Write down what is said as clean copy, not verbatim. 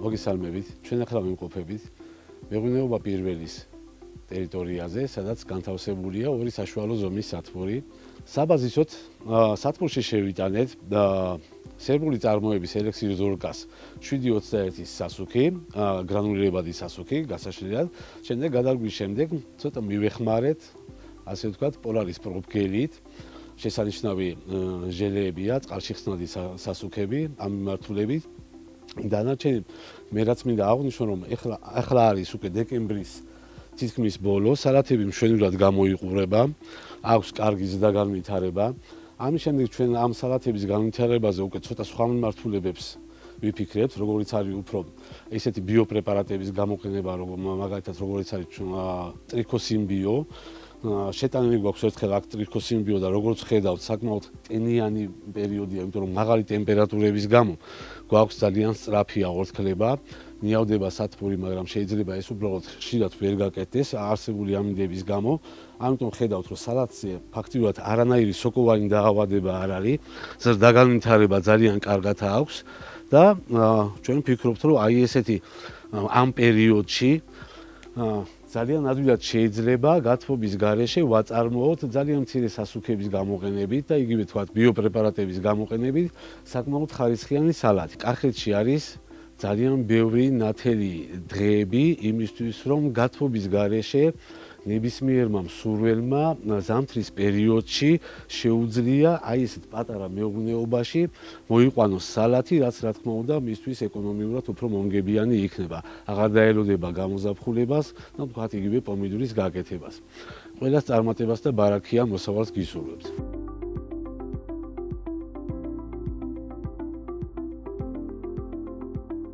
მოგესალმებით, ჩვენ ახლა ვიმყოფებით მეღვინეობა პირველის ტერიტორიაზე, სადაც განთავსებულია ორი საშუალო ზომის სათბური. საბაზისოდ სათბურში შევიტანეთ სერბული წარმოების ელექსირ ზორკას 721-ის სასუქი, გრანულირებადი სასუქი გასაშლელად. შემდეგ გადარგვის შემდეგ ცოტა მივეხმარეთ, ასე ვთქვათ, პოლარის პროფგელით. შესანიშნავი ჟელეებია, წყალში ხსნადი სასუქები ამ მიმართულებით. დანარჩენი მე რაც მინდა აღვნიშნო, რომ ახლა არის უკვე დეკემბრის თითქმის ბოლო, სალათები მშვენივრად გამოიყურება, აქვს კარგი ზრდაგანვითარება. ამის შემდეგ ჩვენ ამ სალათების განვითარებაზე უკვე ცოტა სხვა მიმართულებებს ვიფიქრებთ, როგორიც არის უფრო ესეთი ბიოპრეპარატების გამოყენება, მაგალითად როგორიც არის ტრიქოსიმბიო. შეტანილი გვაქვს ერთხელ აქ ტრიქოსიმბიო და როგორც ხედავთ, საკმაოდ ტენიანი პერიოდია, იმიტომ რომ მაღალი ტემპერატურების გამო გვაქვს ძალიან სწრაფი აღორთქლება, ნიავდება სათბური, მაგრამ შეიძლება ეს უბრალოდ ხშირად ვერ გაკეთდეს არსებული ამინდების გამო. ამიტომ ხედავთ, რომ სალათზე ფაქტიურად არანაირი სოკოვანი დაავადება არ არის, ზრდაგანვითარება ძალიან კარგად აქვს და ჩვენ ვფიქრობთ, რომ აი ესეთი ამ პერიოდში ძალიან ადვილად შეიძლება გათბობის გარეშე ვაწარმოოთ ძალიან მცირე სასუქების გამოყენებით და იგივე თქვათ ბიოპრეპარატების გამოყენებით საკმაოდ ხარისხიანი სალათი. კახეთში არის ძალიან ბევრი ნათელი დღეები იმისთვის, რომ გათბობის გარეშე ნებისმიერმა მსურველმა ზამთრის პერიოდში შეუძლია აი ესეთ პატარა მეღვინეობაში მოიყვანოს სალათი, რაც რა თქმა უნდა მისთვის ეკონომიურად უფრო მომგებიანი იქნება. აღარ დაელოდება გამოზაფხულებას და თქვათ იგივე პომიდურის გაკეთებას. ყველას წარმატებას და ბარაქიან მოსავალს გისურვებთ.